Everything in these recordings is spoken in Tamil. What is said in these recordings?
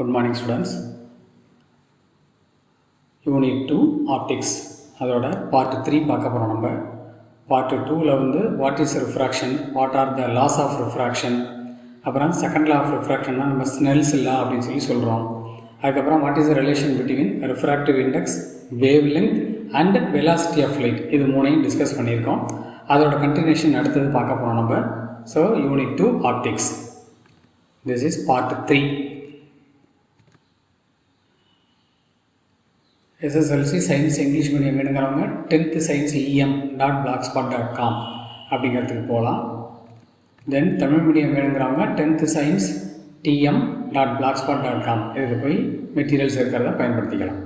Good morning students. UNIT-2 Optics அதோட part 3 பார்க்க போகிறோம். நம்ம part 2ல வந்து what is refraction, what are the laws of refraction, அப்புறம் second law of refraction தான் நம்ம Snell's law அப்படின்னு சொல்கிறோம். அதுக்கப்புறம் what is the relation between refractive index, wavelength and velocity of light, இது மூணையும் டிஸ்கஸ் பண்ணியிருக்கோம். அதோட கண்டினியூஷன் அடுத்தது பார்க்க போகிறோம் நம்ம. So UNIT-2 Optics, this is part 3. SSLC Science English Medium வேணுங்கிறவங்க 10th Science em.blogspot.com அப்படிங்கிறதுக்கு போகலாம். தென் தமிழ் மீடியம் வேணுங்கிறவங்க 10th Science tm.blogspot.com இதுக்கு போய் மெட்டீரியல்ஸ் இருக்கிறத பயன்படுத்திக்கலாம்.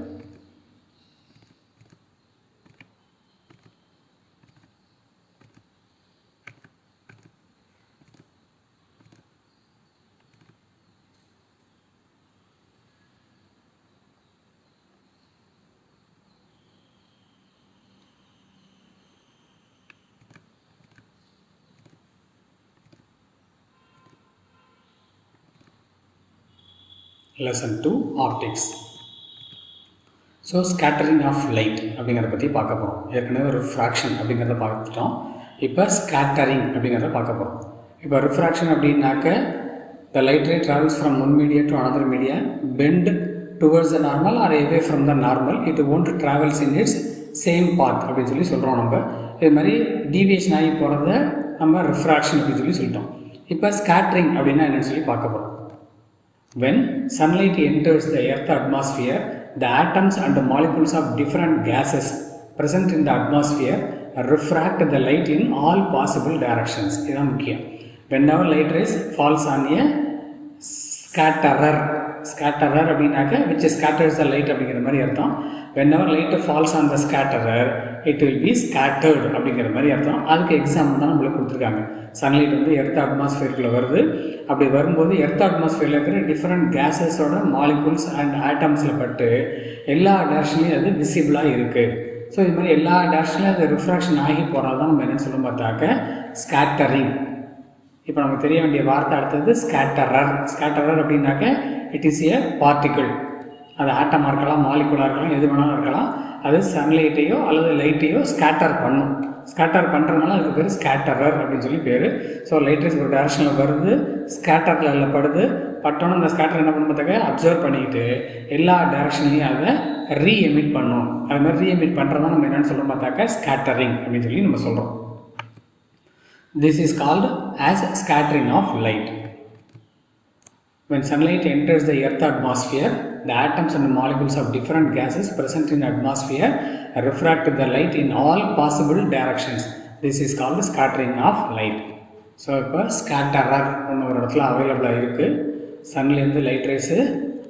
Lesson 2 Optics. So scattering of light அப்படிங்கிறத பற்றி பார்க்க போகிறோம். ஏற்கனவே ரிஃப்ராக்ஷன் அப்படிங்கிறத பார்த்துட்டோம். இப்போ ஸ்கேட்டரிங் அப்படிங்கிறத பார்க்க போகிறோம். இப்போ ரிஃப்ராக்ஷன் அப்படின்னாக்க the light ray travels from one media to another media, bend towards the normal or away from the normal, it won't travels in its same path அப்படின்னு சொல்கிறோம். நம்ம இது மாதிரி டீவியேஷன் ஆகி போகிறத நம்ம ரிஃப்ராக்ஷன் அப்படின்னு சொல்லிட்டோம். இப்போ ஸ்கேட்டரிங் அப்படின்னா என்னென்னு சொல்லி பார்க்க போகிறோம். When sunlight enters the earth atmosphere, the atoms and the molecules of different gases present in the atmosphere refract the light in all possible directions. இதுதான் முக்கியம். Whenever light rays falls on a scatterer அப்படின்னாக்க which scatters the light அப்படிங்கிற மாதிரி அர்த்தம். Whenever light falls on the scatterer, it will be scattered அப்படிங்கிற மாதிரி அர்த்தம். அதுக்கு எக்ஸாம்பிள் தான் நம்மளுக்கு கொடுத்துருக்காங்க. சன்லைட் வந்து எர்த் அட்மாஸ்பியருக்குள்ளே வருது. அப்படி வரும்போது எர்த் அட்மாஸ்பியரில் இருக்கிற டிஃப்ரெண்ட் கேஸஸோட மாலிகுல்ஸ் அண்ட் ஆட்டம்ஸில் பட்டு எல்லா டேரக்ஷன்லையும் அது விசிபிளாக இருக்குது. ஸோ இது மாதிரி எல்லா டேரக்ஷன்லையும் அது ரிஃப்ராக்ஷன் ஆகி போகிறது தான் நம்ம என்னென்னு சொல்ல பார்த்தாக்க ஸ்கேட்டரிங். இப்போ நமக்கு தெரிய வேண்டிய வார்த்தை அடுத்தது ஸ்கேட்டரர் அப்படின்னாக்க இட் இஸ் ஏ பார்ட்டிக்கிள். அது ஆட்டமாக இருக்கலாம், மாலிகுலாக இருக்கலாம், எது வேணாலும் இருக்கலாம். அது சன்லைட்டையோ அல்லது லைட்டையோ ஸ்கேட்டர் பண்ணும். ஸ்கேட்டர் பண்ணுறதுனால அதுக்கு பேர் ஸ்கேட்டரர் அப்படின்னு சொல்லி பேர். ஸோ லைட் ரேஸ் ஒரு டேரக்ஷனில் வருது, ஸ்கேட்டரில் படுது, பட்டோன்னு அந்த ஸ்கேட்டர் என்ன பண்ண பார்த்தாக்க அப்சர்வ் பண்ணிக்கிட்டு எல்லா டேரக்ஷன்லையும் அதை ரீஎமிட் பண்ணும். அது மாதிரி ரீஎமிட் பண்ணுறதா நம்ம என்னென்னு சொல்ல பார்த்தாக்க ஸ்கேட்டரிங் அப்படின்னு சொல்லி நம்ம சொல்கிறோம். This is called as scattering of light. When sunlight enters the earth atmosphere, the atoms and molecules of different gases present in the atmosphere refract the light in all possible directions. This is called scattering of light. So இப்போ ஸ்கேட்டரர் ஒன்று ஒரு இடத்துல அவைலபிளாக இருக்குது. சன்லேருந்து லைட் ரேஸு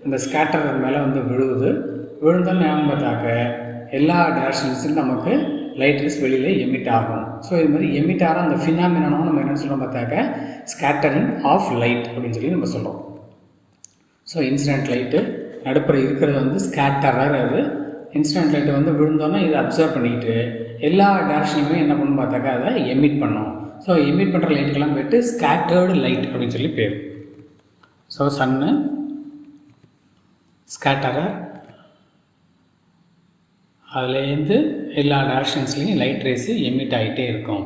அந்த ஸ்கேட்டரர் மேலே வந்து விழுந்தாலும் ஞாபகம் பார்த்தாக்க எல்லா டேரக்ஷன்ஸும் நமக்கு லைட் ரேஸ் வெளியில் எமிட் ஆகும். ஸோ இது மாதிரி எமிட் ஆகிற அந்த ஃபினாமினாவும் நம்ம என்ன சொல்கிறோம் பார்த்தாக்க ஸ்கேட்டரிங் ஆஃப் லைட் அப்படின்னு சொல்லி நம்ம சொல்கிறோம். ஸோ இன்சிடென்ட் லைட்டு நடுப்புற இருக்கிறது வந்து ஸ்கேட்டரர். அது இன்சிடென்ட் லைட்டு வந்து விழுந்தோன்னா இதை அப்சர்வ் பண்ணிக்கிட்டு எல்லா டேரக்ஷன்லையுமே என்ன பண்ணணும் பார்த்தாக்கா அதை எமிட் பண்ணோம். ஸோ எமிட் பண்ணுற லைட்டுக்கெல்லாம் போய்ட்டு ஸ்கேட்டர்டு லைட் அப்படின்னு சொல்லி பேர். ஸோ சன்னு ஸ்கேட்டரர், அதுலேருந்து எல்லா டேரக்ஷன்ஸ்லேயும் லைட் ரேஸு எமிட் ஆகிட்டே இருக்கும்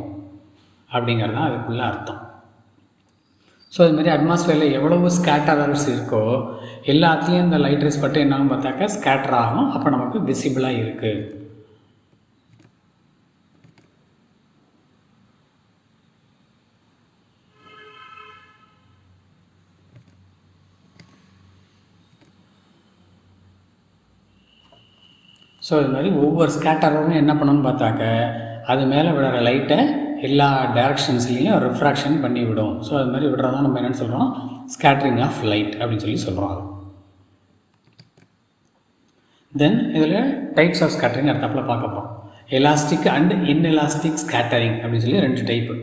அப்படிங்கிறது தான் அதுக்குள்ள அர்த்தம். ஸோ இதுமாதிரி அட்மாஸ்பியரில் எவ்வளவு ஸ்கேட்டரர்ஸ் இருக்கோ எல்லாத்துலேயும் இந்த லைட் ரேஸ் பட்டு என்னன்னு பார்த்தாக்கா ஸ்கேட்டர் ஆகும். அப்போ நமக்கு விசிபிளாக இருக்குது. ஸோ இது மாதிரி ஒவ்வொரு ஸ்கேட்டரும் என்ன பண்ணணும்னு பார்த்தாக்க அது மேலே விடுற லைட்டை எல்லா டேரக்ஷன்ஸ்லேயும் ரிஃப்ராக்ஷன் பண்ணி விடும். ஸோ அது மாதிரி விடுறதான் நம்ம என்னென்னு சொல்கிறோம் ஸ்கேட்டரிங் ஆஃப் லைட் அப்படின்னு சொல்லி சொல்கிறோம். தென் இதில் டைப்ஸ் ஆஃப் ஸ்கேட்டரிங் அடுத்தாப்பில் பார்க்க போகிறோம். எலாஸ்டிக் அண்ட் இன்எலாஸ்டிக் ஸ்கேட்டரிங் அப்படின்னு சொல்லி 2 type.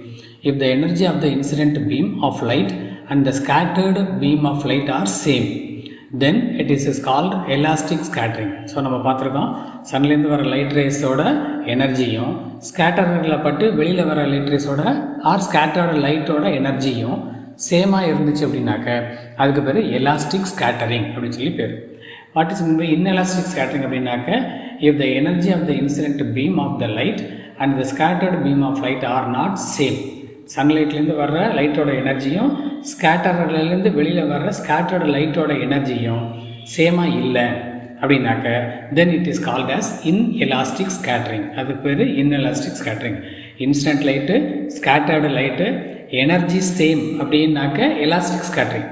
If the energy of the incident beam of light and the scattered beam of light are same, then it is called elastic scattering. ஸோ நம்ம பார்த்துருக்கோம் சன்லேருந்து வர லைட் ரேஸோட எனர்ஜியும் ஸ்கேட்டரில் பட்டு வெளியில் வர லைட் ரேஸோட ஆர் ஸ்கேட்டர்டு லைட்டோட எனர்ஜியும் சேமாக இருந்துச்சு அப்படின்னாக்க அதுக்கு பேர் எலாஸ்டிக் ஸ்கேட்டரிங் அப்படின்னு சொல்லி பேர். What is mean by inelastic scattering அப்படின்னாக்க if the energy of the incident beam of the light and the scattered beam of light are not same. சன்லைட்லேருந்து வர்ற லைட்டோட எனர்ஜியும் ஸ்கேட்டர்லேருந்து வெளியில் வர்ற ஸ்கேட்டர்டு லைட்டோட எனர்ஜியும் சேமாக இல்லை அப்படின்னாக்க then it is called as inelastic scattering. அதுக்கு பேர் inelastic scattering. Incident light scattered light energy same அப்படின்னாக்க எலாஸ்டிக் ஸ்கேட்டரிங்.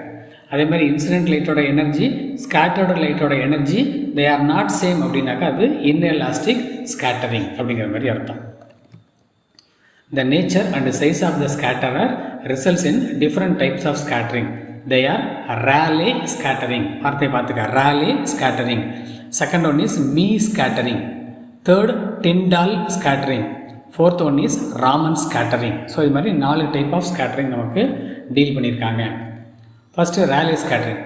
அதே மாதிரி இன்சிடென்ட் லைட்டோட எனர்ஜி ஸ்கேட்டர்டு லைட்டோட energy they are not same அப்படின்னாக்கா அது இன்எலாஸ்டிக் ஸ்கேட்டரிங் அப்படிங்கிற மாதிரி அர்த்தம். The nature and size of the scatterer results in different types of scattering. They are Rayleigh scattering. வார்த்தை பார்த்துக்க, Rayleigh scattering. Second one is me scattering. Third, Tyndall scattering. Fourth one is Raman scattering. So இது மாதிரி 4 டைப் ஆஃப் ஸ்கேட்டரிங் நமக்கு டீல் பண்ணியிருக்காங்க. First Rayleigh scattering.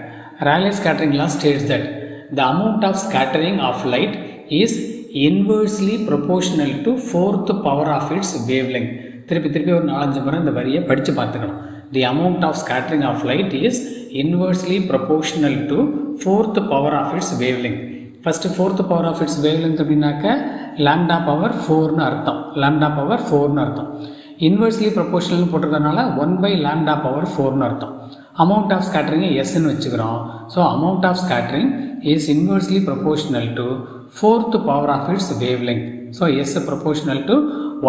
Rayleigh scattering law states that the amount of scattering of light is inversely proportional to 4th power of its wavelength. திருப்பி ஒரு 4-5 முறை இந்த வரியை படித்து பார்த்துக்கணும். The amount of scattering of light is inversely proportional to 4th power of its wavelength. First 4th power of its wavelength அப்படின்னாக்க lambda power 4னு அர்த்தம். lambda power 4னு அர்த்தம். இன்வெர்ஸ்லி ப்ரொபோர்ஷனல் போட்டிருக்கறனால 1 lambda power 4னு அர்த்தம். அமௌண்ட் ஆஃப் ஸ்கேட்டரிங்கை எஸ்ன்னு வச்சுக்கிறோம். So amount of scattering is inversely proportional to 4th power of its wavelength. So S proportional to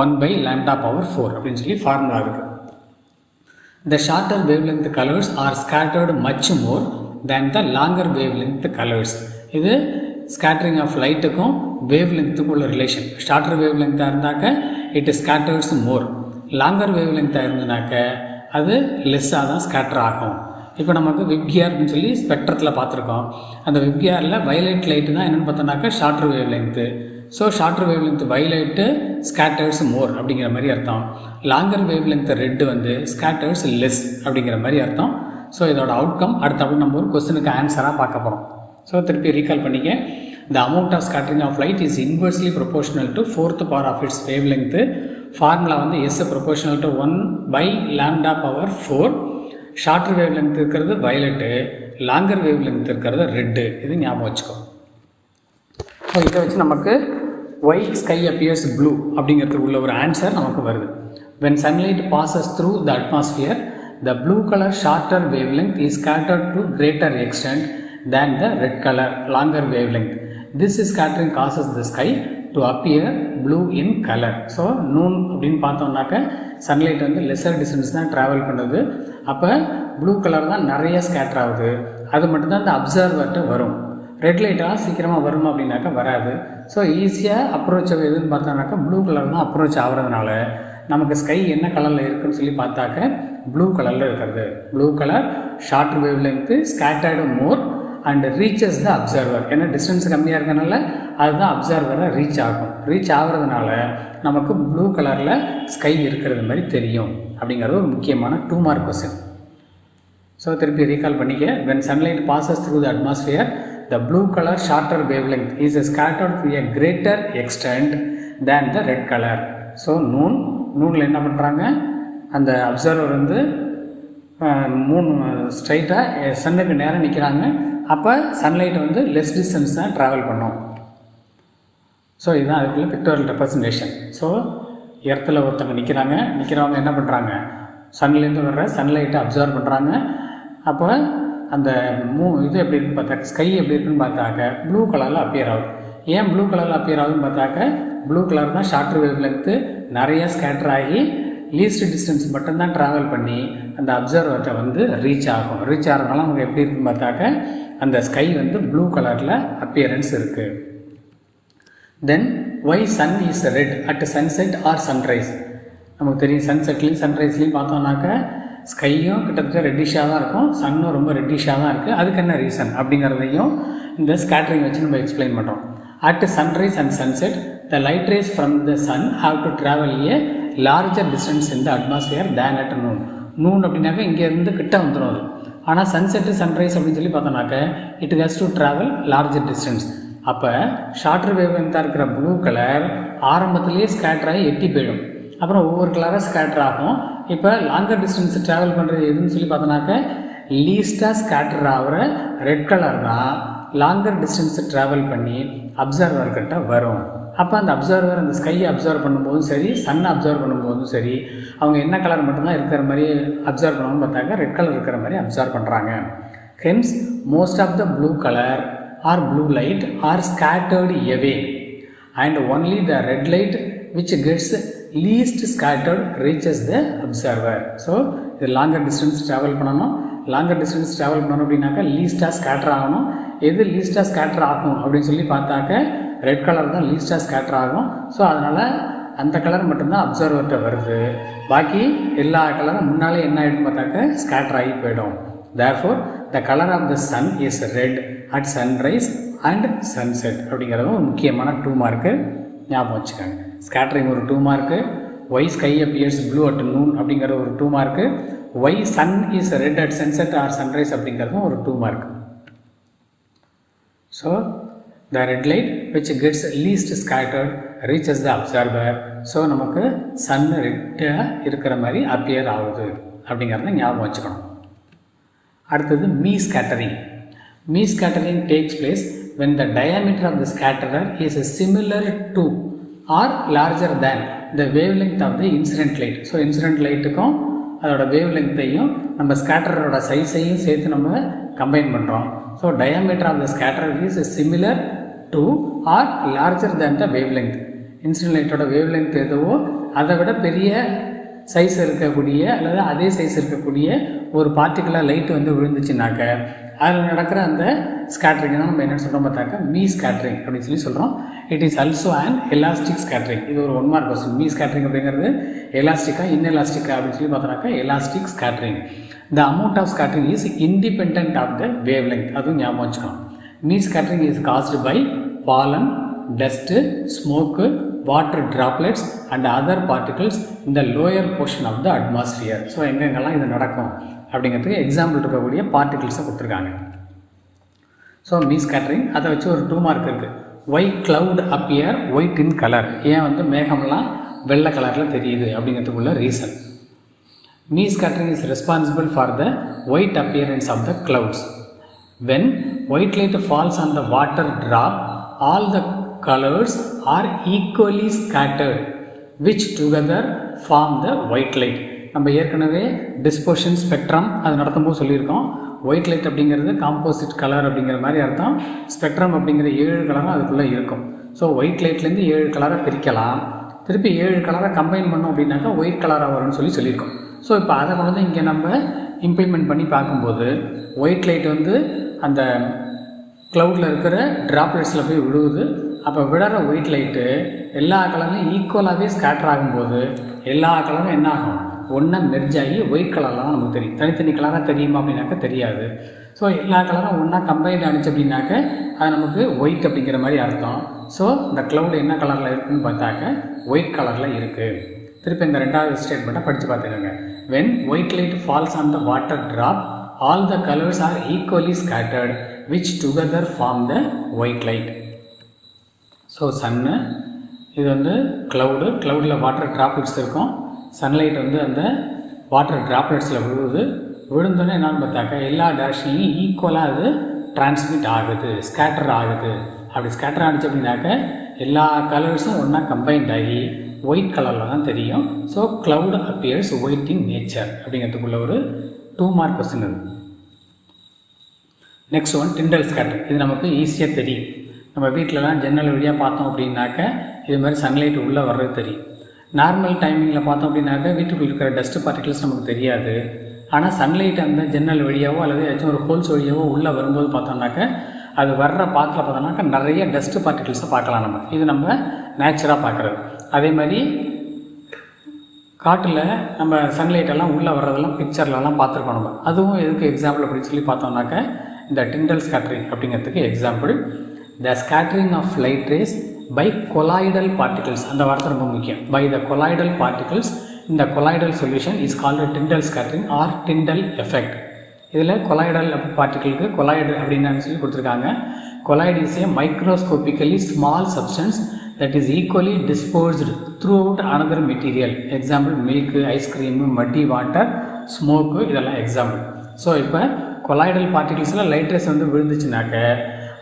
1 lambda power 4 அப்படின்னு சொல்லி ஃபார்முலா இருக்குது. The shorter wavelength colors are scattered much more than the longer wavelength colors. இது ஸ்கேட்டரிங் ஆஃப் லைட்டுக்கும் வேவ்லென்த்துக்கும் உள்ள ரிலேஷன். ஷார்ட்டர் வேவ்லென்த்தாக இருந்தாக்க இட் ஸ்கேட்டர்ஸ் மோர். லாங்கர் வேவ்லென்த்தாக இருந்ததுனாக்க அது லெஸ்ஸாக தான் ஸ்கேட்டர் ஆகும். இப்போ நமக்கு வெப்கியர்னு சொல்லி ஸ்பெக்ட்ரத்தில் பார்த்துருக்கோம். அந்த வெப்கியரில் வயலட் லைட்டு தான் என்னென்னு பார்த்தோம்னாக்கா shorter wavelength. So shorter wavelength violet scatters more அப்படிங்கிற மாதிரி அர்த்தம். லாங்கர் வேவ் லென்த் ரெட்டு வந்து ஸ்கேட்டர்ஸ் லெஸ் அப்படிங்கிற மாதிரி அர்த்தம். ஸோ இதோட அவுட்கம் அடுத்தப்போ நம்ம ஒரு கொஸ்டினுக்கு ஆன்சராக பார்க்க போகிறோம். ஸோ திருப்பி ரீகால் பண்ணிக்க. The amount of scattering of light is inversely proportional to 4th power of its wavelength. Formula வந்து is proportional to 1 lambda power 4. Shorter wavelength இருக்கிறது வயலட்டு, லாங்கர் வேவ் லென்த் இருக்கிறது ரெட்டு. இது ஞாபகம் வச்சுக்கோ. ஸோ இதை வச்சு நமக்கு ஒய் ஸ்கை அப்பியர்ஸ் ப்ளூ அப்படிங்கிறதுக்கு உள்ள ஒரு ஆன்சர் நமக்கு வருது. when sunlight passes through the atmosphere the blue color shorter wavelength is scattered to greater extent than the red color longer wavelength. This scattering causes the sky to appear blue in color. So noon அப்படின்னு பார்த்தோம்னாக்க சன்லைட் வந்து லெஸர் டிஸ்டன்ஸ் தான் ட்ராவல் பண்ணுது. அப்போ ப்ளூ கலர் தான் நிறைய ஸ்கேட்டர் ஆகுது. அது மட்டும்தான் அந்த அப்சர்வர்கிட்ட வரும். ரெட் லைட்டாக சீக்கிரமாக வருமா அப்படின்னாக்கா வராது. ஸோ ஈஸியாக அப்ரோச் எதுன்னு பார்த்தோம்னாக்கா ப்ளூ கலர் தான் அப்ரோச் ஆகிறதுனால நமக்கு ஸ்கை என்ன கலரில் இருக்குதுன்னு சொல்லி பார்த்தாக்க ப்ளூ கலரில் இருக்கிறது. Blue colour short wave length scattered more and reaches the observer. ஏன்னா டிஸ்டன்ஸ் கம்மியாக இருக்கனால அதுதான் அப்சர்வரை ரீச் ஆகும். ரீச் ஆகிறதுனால நமக்கு ப்ளூ கலரில் ஸ்கை இருக்கிறது மாதிரி தெரியும் அப்படிங்கிறது ஒரு முக்கியமான 2 மார்க் கொஸ்டின். ஸோ திருப்பி ரீகால் பண்ணிக்க. when sunlight passes through the atmosphere the blue color shorter wavelength is scattered to a greater extent than the red color. So நூனில் என்ன பண்ணுறாங்க, அந்த அப்சர்வர் வந்து ஸ்ட்ரைட்டாக சன்னுக்கு நேரம் நிற்கிறாங்க. அப்போ சன்லைட் வந்து லெஸ் டிஸ்டன்ஸ் தான் ட்ராவல் பண்ணும். ஸோ இதுதான் அதுக்குள்ள பிக்டோரியல் ரெப்ரசன்டேஷன். ஸோ எர்த்தில் ஒருத்தவங்க நிற்கிறவங்க என்ன பண்ணுறாங்க, சன்லேருந்து வர்ற சன்லைட்டை அப்சர்வ் பண்ணுறாங்க. அப்போ அந்த இது எப்படி இருக்குன்னு பார்த்தாக்க ஸ்கை எப்படி இருக்குன்னு பார்த்தாக்க ப்ளூ கலரில் அப்பியர் ஆகுது. ஏன் ப்ளூ கலரில் அப்பியர் ஆகுதுன்னு பார்த்தாக்க ப்ளூ கலர் தான் ஷார்ட்டர் வேவ் லென்த்து நிறையா ஸ்கேட்டர் ஆகி லீஸ்ட் டிஸ்டன்ஸ் மட்டும்தான் ட்ராவல் பண்ணி அந்த அப்சர்வர்கிட்ட வந்து ரீச் ஆகும். ரீச் ஆகிறதுனால அவங்க எப்படி இருக்குன்னு பார்த்தாக்க அந்த ஸ்கை வந்து ப்ளூ கலரில் அப்பியரன்ஸ் இருக்குது. Then why sun is red at sunset or sunrise. நமக்கு தெரியும் சன்செட்லேயும் சன்ரைஸ்லேயும் பார்த்தோம்னாக்க ஸ்கையும் கிட்டத்தட்ட ரெட்டிஷாக தான் இருக்கும், சன்னும் ரொம்ப ரெட்டிஷாக தான் இருக்குது. அதுக்கு என்ன ரீசன் அப்படிங்கிறதையும் இந்த ஸ்கேட்டரிங் வச்சு நம்ம எக்ஸ்பிளைன் பண்ணுறோம். At sunrise and sunset the light rays from the sun have to travel a larger distance in the atmosphere than at noon அப்படின்னாக்க இங்கேருந்து கிட்ட வந்துடும் அது. ஆனால் சன்செட்டு சன்ரைஸ் அப்படின்னு சொல்லி பார்த்தோம்னாக்க it has to travel larger distance. அப்போ ஷார்ட்டர் வேவ் லென்த்தாக இருக்கிற ப்ளூ கலர் ஆரம்பத்திலேயே ஸ்கேட்டர் ஆகி எட்டி போயிடும். அப்புறம் ஒவ்வொரு கலராக ஸ்கேட்டர் ஆகும். இப்போ லாங்கர் டிஸ்டன்ஸ் ட்ராவல் பண்ணுறது எதுன்னு சொல்லி பார்த்தோன்னாக்க லீஸ்ட்டாக ஸ்கேட்டர் ஆகிற ரெட் கலர் தான் லாங்கர் டிஸ்டன்ஸை ட்ராவல் பண்ணி அப்சர்வர்கிட்ட வரும். அப்போ அந்த அப்சர்வர் அந்த ஸ்கையை அப்சர்வ் பண்ணும்போதும் சரி, சன்னை அப்சர்வ் பண்ணும்போதும் சரி, அவங்க என்ன கலர் மட்டும்தான் இருக்கிற மாதிரி அப்சர்வ் பண்ணணும்னு பார்த்தாக்க ரெட் கலர் இருக்கிற மாதிரி அப்சர்வ் பண்ணுறாங்க. Hence most of the blue colour or blue light are scattered away and only the red light which gets least scattered reaches the observer. So இது லாங்கர் டிஸ்டன்ஸ் ட்ராவல் பண்ணணும். லாங்கர் டிஸ்டன்ஸ் ட்ராவல் பண்ணணும் அப்படின்னாக்கா லீஸ்ட்டாக ஸ்கேட்டர் ஆகணும். எது லீஸ்ட்டாக ஸ்கேட்டர் ஆகும் அப்படின்னு சொல்லி பார்த்தாக்க ரெட் கலர் தான் லீஸ்ட்டாக ஸ்கேட்டர் ஆகும். ஸோ அதனால் அந்த கலர் மட்டும்தான் அப்சர்வர்கிட்ட வருது. பாக்கி எல்லா கலரும் முன்னாலே என்ன ஆகிடும் பார்த்தாக்க ஸ்கேட்டர் ஆகி போயிடும். therefore the color of the sun is red at sunrise and sunset அப்படிங்கிறதும் ஒரு முக்கியமான 2 மார்க்கு ஞாபகம் வச்சுக்காங்க. ஸ்கேட்டரிங் ஒரு 2 mark, why sky appears blue at noon அப்படிங்கிற ஒரு 2 mark, why sun is red at sunset or sunrise அப்படிங்கிறதும் ஒரு 2 mark. So the red light which gets least scattered reaches the observer. So நமக்கு சன் ரெட்டாக இருக்கிற மாதிரி அப்பியர் ஆகுது அப்படிங்கிறத ஞாபகம் வச்சுக்கணும். அடுத்தது Mie scattering. Mie scattering takes place when the diameter of the scatterer is similar to or larger than the wavelength of the incident light. So incident லைட்டுக்கும் அதோட வேவ் லெங்க்த்தையும் நம்ம ஸ்கேட்டரோட சைஸையும் சேர்த்து நம்ம கம்பைன் பண்ணுறோம். So diameter of the scatterer is similar to or larger than the wavelength. Incident லைட்டோட வேவ் லெங்க் எதுவோ அதை விட பெரிய சைஸ் இருக்கக்கூடிய அல்லது அதே சைஸ் இருக்கக்கூடிய ஒரு பார்ட்டிகுலர் லைட்டு வந்து விழுந்துச்சுனாக்க அதில் நடக்கிற அந்த ஸ்கேட்டரிங் தான் நம்ம என்ன சொல்கிறோம் பார்த்தாக்க மீ ஸ்கேட்டரிங் அப்படின்னு சொல்லி சொல்கிறோம். It is also and elastic scattering. இது ஒரு 1 மார்க் கொஸ்டின். மீ ஸ்கேட்டரிங் அப்படிங்கிறது எலாஸ்டிக்கா இன்எலாஸ்டிக்கா அப்படின்னு சொல்லி பார்த்தோன்னாக்கா elastic scattering. The amount of scattering is independent of the wavelength. அதுவும் ஞாபகம் வச்சுக்கணும். Mie scattering is caused by pollen, dust, smoke, water droplets and other particles in the lower portion of the atmosphere. So எங்கெங்கெல்லாம் இது நடக்கும் அப்படிங்கிறதுக்கு எக்ஸாம்பிள் இருக்கக்கூடிய பார்ட்டிகிள்ஸை கொடுத்துருக்காங்க. ஸோ மீ ஸ்கேட்டரிங் அதை வச்சு ஒரு 2 மார்க் இருக்குது. Why cloud appear white in colour. ஏன் வந்து மேகம்லாம் வெள்ளை கலரில் தெரியுது அப்படிங்கிறதுக்குள்ள reason. Mie scattering is responsible for the white appearance of the clouds. When white light falls on the water drop all the colors are equally scattered which together form the white light. நம்ம ஏற்கனவே டிஸ்போஷன் ஸ்பெக்ட்ரம் அது நடத்தும்போது சொல்லியிருக்கோம். ஒயிட் லைட் அப்படிங்கிறது காம்போசிட் கலர் அப்படிங்கிற மாதிரி அர்த்தம். ஸ்பெக்ட்ரம் அப்படிங்கிற 7 கலரும் அதுக்குள்ளே இருக்கும். ஸோ ஒயிட் லைட்லேருந்து 7 கலரை பிரிக்கலாம். திருப்பி 7 கலரை கம்பைன் பண்ணோம் அப்படின்னாக்கா ஒயிட் கலராக வரும்னு சொல்லியிருக்கோம். ஸோ இப்போ அதை வந்து இங்கே நம்ம இம்ப்ளிமெண்ட் பண்ணி பார்க்கும்போது ஒயிட் லைட் வந்து அந்த க்ளவுடில் இருக்கிற ட்ராப்லெட்ஸில் போய் விழுவுது. அப்போ விடுற ஒயிட் லைட்டு எல்லா கலர்லையும் ஈக்குவலாகவே ஸ்கேட்டர் ஆகும்போது எல்லா கலரும் என்ன ஆகும், ஒன்றா மெர்ஜ் ஆகி ஒயிட் கலரில் தான் நமக்கு தெரியும். தனித்தனி கலராக தெரியுமா அப்படின்னாக்கா தெரியாது. ஸோ எல்லா கலரும் ஒன்றா கம்பைன் ஆனிச்சு அப்படின்னாக்க அது நமக்கு ஒயிட் அப்படிங்கிற மாதிரி அர்த்தம். ஸோ இந்த க்ளவுட் என்ன கலரில் இருக்குதுன்னு பார்த்தாக்க ஒயிட் கலரில் இருக்குது. திருப்பி இந்த 2வது ஸ்டேட்மெண்ட்டை படித்து பார்த்துக்கோங்க. When white light falls on the water drop all the colours are equally scattered which together form the white light. So sun இது வந்து க்ளவுடில் வாட்டர் ட்ராப்லெட்ஸ் இருக்கும். சன்லைட் வந்து அந்த வாட்டர் ட்ராப்லெட்ஸில் விழுந்தோன்னே என்னன்னு பார்த்தாக்கா எல்லா டேரக்ஷன்லையும் ஈக்குவலாக அது டிரான்ஸ்மிட் ஆகுது, ஸ்கேட்டர் ஆகுது. அப்படி ஸ்கேட்டர் ஆகிடுச்சு அப்படின்னாக்க எல்லா கலர்ஸும் ஒன்றா கம்பைன்ட் ஆகி ஒயிட் கலரில் தான் தெரியும். So cloud appears white in nature அப்படிங்கிறதுக்குள்ள ஒரு 2 மார்க் கொஸ்டின் இருக்குது. Next one Tyndall scattering. இது நமக்கு ஈஸியாக தெரியும். நம்ம வீட்டிலலாம் ஜன்னல் வழியாக பார்த்தோம் அப்படின்னாக்க இது மாதிரி சன்லைட் உள்ளே வர்றது தெரியும். நார்மல் டைமிங்கில் பார்த்தோம் அப்படின்னாக்க வீட்டுக்குள்ளே இருக்கிற டஸ்ட் பார்ட்டிகல்ஸ் நமக்கு தெரியாது. ஆனால் சன்லைட் அந்த ஜன்னல் வழியாவோ அல்லது ஏதாச்சும் ஒரு ஹோல்ஸ் வழியாவோ உள்ளே வரும்போது பார்த்தோம்னாக்க அது வர்ற பாத்தில் பார்த்தோம்னாக்க நிறைய டஸ்ட் பார்ட்டிகல்ஸை பார்க்கலாம். இது நம்ம நேச்சராக பார்க்குறது. அதே மாதிரி காட்டில் நம்ம சன்லைட்டெல்லாம் உள்ளே வர்றதெல்லாம் பிக்சர்லலாம் பார்த்துருக்கோம் நம்ம. அதுவும் எதுக்கு எக்ஸாம்பிள் அப்படின்னு சொல்லி பார்த்தோம்னாக்க இந்த டிண்டல் ஸ்கேட்டரிங் அப்படிங்கிறதுக்கு example. The scattering of light rays by colloidal particles. அந்த வார்த்தை ரொம்ப முக்கியம். பை த கொலாய்டல் பார்ட்டிகல்ஸ் இந்த colloidal solution is called Tyndall scattering or Tyndall effect. இதில் கொலாய்டல் பார்ட்டிகளுக்கு கொலாய்டு அப்படின்னு சொல்லி கொடுத்துருக்காங்க. Colloid is a microscopically small substance that is equally dispersed throughout another material. Example, milk, ice cream, muddy water, smoke, இதெல்லாம் example. ஸோ இப்போ கொலாய்டல் பார்ட்டிகிள்ஸில் லைட் ரேஸ் வந்து விழுந்துச்சுனாக்க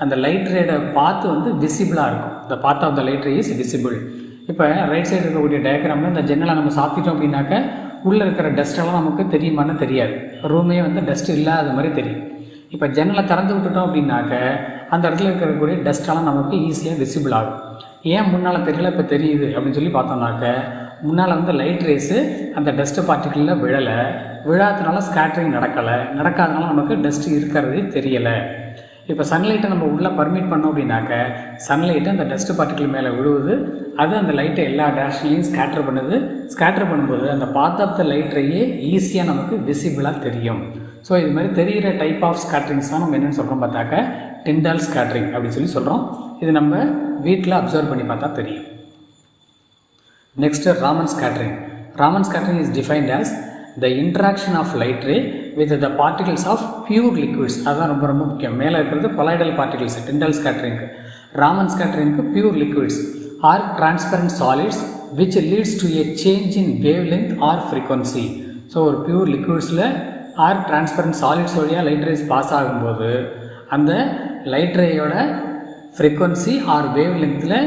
அந்த லைட் ரேட பாத்து வந்து விசிபிளாக இருக்கும். The path of the light ray is visible. இப்போ ரைட் சைடு இருக்கக்கூடிய டயக்ராமில் இந்த ஜன்னலை நம்ம சாத்திட்டோம் அப்படின்னாக்க உள்ளே இருக்கிற டஸ்ட்டெல்லாம் நமக்கு தெரியுமான்னு தெரியாது. ரூமே வந்து டஸ்ட் இல்லாத மாதிரி தெரியும். இப்போ ஜன்னலை திறந்து விட்டுட்டோம் அப்படின்னாக்க அந்த இடத்துல இருக்கக்கூடிய டஸ்ட்டெல்லாம் நமக்கு ஈஸியாக விசிபிள் ஆகும். ஏன் முன்னால் தெரியல இப்போ தெரியுது அப்படின்னு சொல்லி பார்த்தோம்னாக்க முன்னால் வந்து லைட் ரேஸு அந்த டஸ்ட்டு பார்ட்டிகளில் விழாதனால ஸ்கேட்டரிங் நடக்காதனால நமக்கு டஸ்ட்டு இருக்கிறதே தெரியலை. இப்போ சன்லைட்டை நம்ம உள்ளே பர்மிட் பண்ணோம் அப்படின்னாக்க சன்லைட்டு அந்த டஸ்ட்டு பார்ட்டிகள் மேலே விழுவுது. அது அந்த லைட்டை எல்லா டேரக்ஷன்லையும் ஸ்கேட்டர் பண்ணும்போது அந்த பாத் ஆஃப் த லைட் ரேயே ஈஸியாக நமக்கு விசிபிளாக தெரியும். ஸோ இது மாதிரி தெரிகிற டைப் ஆஃப் ஸ்கேட்டரிங்ஸ் தான் நம்ம என்னென்னு சொல்கிறோம் பார்த்தாக்க டிண்டால் ஸ்கேட்டரிங் அப்படின்னு சொல்லி சொல்கிறோம். இது நம்ம வீட்டில் அப்சர்வ் பண்ணி பார்த்தா தெரியும். Next Raman scattering. Raman scattering is defined as the interaction of light ray with the particles of pure liquids. அதுதான் ரொம்ப ரொம்ப முக்கியம். மேலே இருக்கிறது கொலாய்டல் பார்ட்டிகல்ஸ் டிண்டல் ஸ்கேட்டரிங்க்கு. ராமன் ஸ்கேட்டரிங்க்கு pure liquids or transparent solids which leads to a change in wavelength or frequency. So ஒரு பியூர் லிக்விட்ஸில் ஆர் டிரான்ஸ்பரண்ட் சாலிட்ஸ் வழியாக லைட் ரேஸ் பாஸ் ஆகும்போது அந்த லைட் ரேயோட ஃப்ரீக்வன்சி ஆர் வேவ் லென்த்தில்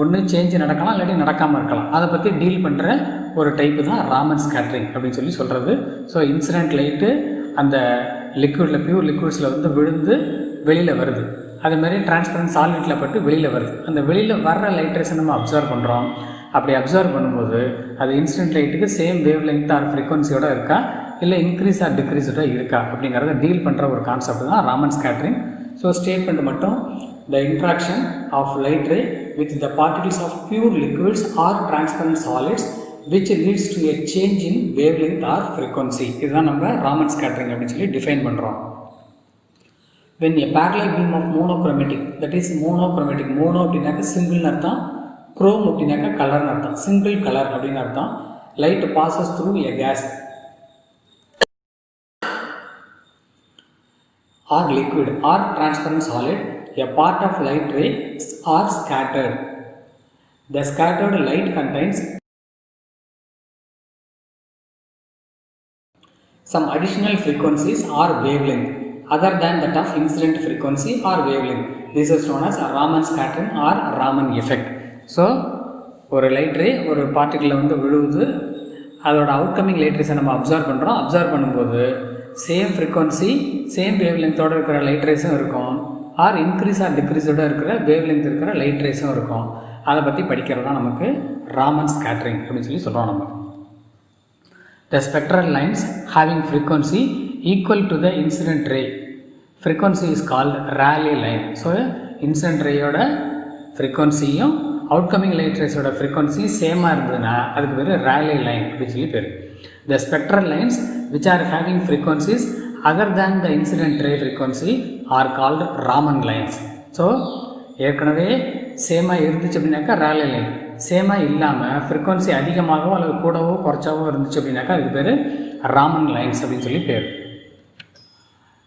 ஒன்று சேஞ்ச் நடக்கலாம் இல்லாட்டி நடக்காமல் இருக்கலாம். அதை பற்றி டீல் பண்ணுற ஒரு டைப்பு தான் ராமன் ஸ்கேட்டரிங் அப்படின்னு சொல்லி சொல்கிறது. ஸோ இன்சிடென்ட் லைட்டு அந்த லிக்விடில் பியூர் லிக்விட்ஸில் வந்து விழுந்து வெளியில் வருது. அதுமாதிரி டிரான்ஸ்பரண்ட் சாலிட்டில் பட்டு வெளியில் வருது. அந்த வெளியில் வர்ற லைட் ரேஸை நம்ம அப்சர்வ் பண்ணுறோம். அப்படி அப்சர்வ் பண்ணும்போது அது இன்சிடென்ட் லைட்டுக்கு சேம் வேவ் லென்த் ஆர் ஃப்ரீக்வன்சியோட இருக்கா இல்லை இன்க்ரீஸ் ஆர் டிக்ரீஸோட இருக்கா அப்படிங்கிறத டீல் பண்ணுற ஒரு கான்செப்ட் தான் ராமன் ஸ்கேட்டரிங். ஸோ ஸ்டேட்மெண்ட் மட்டும் the interaction of light ray with the particles of pure liquids or transparent solids which leads to a change in wavelength or frequency. இதுதான் நம்ம ராமன் ஸ்கேட்டரிங் அப்படின்னு சொல்லி டிஃபைன் பண்ணுறோம். when a parallel beam of monochromatic, that is monochromatic, mono அப்படின்னாக்க சிங்கிள்னு அர்த்தம், chrome அப்படின்னாக்க கலர்னு அர்த்தம், சிங்கிள் கலர் அப்படின்னு அர்த்தம், light passes through a gas or liquid or transparent solid, a part of light rays are scattered. The scattered light contains some additional frequencies or wavelength other than that of incident frequency or wavelength. This is known as Raman scattering or Raman effect. So ஒரு லைட் ரே ஒரு பார்ட்டிகிளில் வந்து விழுவுது. அதோட அவுட்கமிங் லைட் ரேஸை நம்ம அப்சர்வ் பண்ணுறோம். அப்சர்வ் பண்ணும்போது சேம் ஃப்ரீக்வன்சி சேம் வேவ் லென்த்தோடு இருக்கிற லைட் ரேஸும் இருக்கும், ஆர் இன்க்ரீஸ் ஆர் டிக்ரீஸோடு இருக்கிற வேவ் லென்த் இருக்கிற லைட் ரேஸும் இருக்கும். அதை பற்றி படிக்கிறது தான் நமக்கு ராமன் ஸ்கேட்டரிங் அப்படின்னு சொல்லி சொல்கிறோம். நம்ம the spectral lines having frequency equal to the incident ray frequency is called Rayleigh line. So incident rayயோட ஃப்ரீக்வன்சியும் அவுட்கமிங் லைட் ரேஸோட ஃப்ரீக்வன்சி சேமாக இருந்ததுன்னா அதுக்கு பேர் Rayleigh line அப்படின்னு சொல்லி பேர். The spectral lines which are having frequencies other than the incident ray frequency are called Raman lines. So ஏற்கனவே சேமாக இருந்துச்சு அப்படின்னாக்கா Rayleigh line, சேமாக இல்லாமல் ஃப்ரீக்வன்சி அதிகமாகவோ அல்லது கூடவோ குறைச்சாவோ இருந்துச்சு அப்படின்னாக்கா அதுக்கு பேர் ராமன் லைன்ஸ் அப்படின்னு சொல்லி பேர்.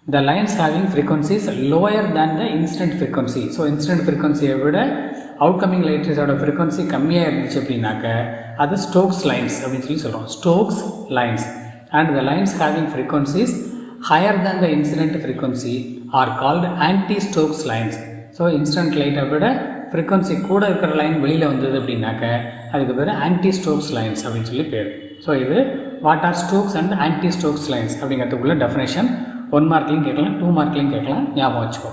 The lines having frequencies lower than the incident frequency. So incident ஃப்ரீக்வன்சியை விட அவுட்கமிங் லைட் ரேஸோட ஃப்ரீக்வன்சி கம்மியாக இருந்துச்சு அப்படின்னாக்க அது ஸ்டோக்ஸ் லைன்ஸ் அப்படின்னு சொல்லி சொல்கிறோம். Stokes lines. And the lines having frequencies higher than the incident frequency are called anti-Stokes lines. So incident லைட்டை விட ஃப்ரீக்வன்சி கூட இருக்கிற லைன் வெளியில் வந்தது அப்படின்னாக்க அதுக்கு பேர் ஆன்டி-ஸ்டோக்ஸ் லைன்ஸ் அப்படின்னு சொல்லி பேர். ஸோ இது what are Stokes and anti Stokes lines அப்படிங்கிறதுக்குள்ள டெஃபினேஷன் 1 மார்க்லையும் கேட்கலாம், 2 மார்க்லையும் கேட்கலாம், ஞாபகம் வச்சுக்கோ.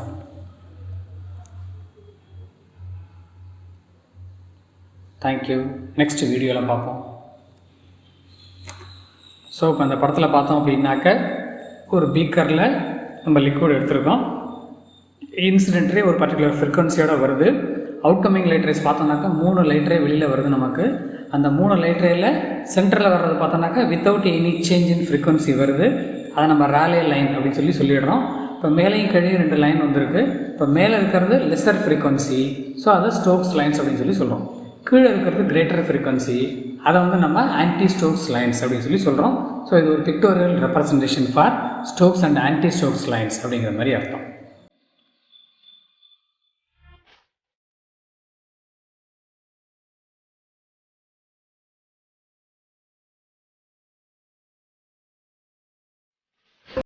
தேங்க்யூ. நெக்ஸ்ட் வீடியோவில் பார்ப்போம். ஸோ இப்போ அந்த படத்தில் பார்த்தோம் அப்படின்னாக்க ஒரு பீக்கரில் நம்ம லிக்விட் எடுத்துருக்கோம். இன்சிடென்ட் ரே ஒரு பர்டிகுலர் ஃப்ரீக்வன்சியோட வருது. அவுட்கமிங் லைட் ரேஸ் பார்த்தோம்னாக்கா 3 லைட் ரே வெளியில் வருது நமக்கு. அந்த 3 லைட் ரேயில் சென்டரில் வர்றது பார்த்தோம்னாக்கா without any change in frequency வருது. அதை நம்ம Rayleigh லைன் அப்படின்னு சொல்லிடுறோம். இப்போ மேலேயும் கீழே 2 லைன் வந்திருக்கு. இப்போ மேலே இருக்கிறது லெஸர் ஃப்ரீக்வன்சி, ஸோ அதை ஸ்டோக்ஸ் லைன்ஸ் அப்படின்னு சொல்லி சொல்கிறோம். கீழே இருக்கிறது கிரேட்டர் ஃப்ரீக்வன்சி, அதை வந்து நம்ம ஆன்டி-ஸ்டோக்ஸ் லைன்ஸ் அப்படின்னு சொல்லி சொல்கிறோம். ஸோ இது ஒரு pictorial representation for Stokes and anti Stokes lines அப்படிங்கிற மாதிரி அர்த்தம்.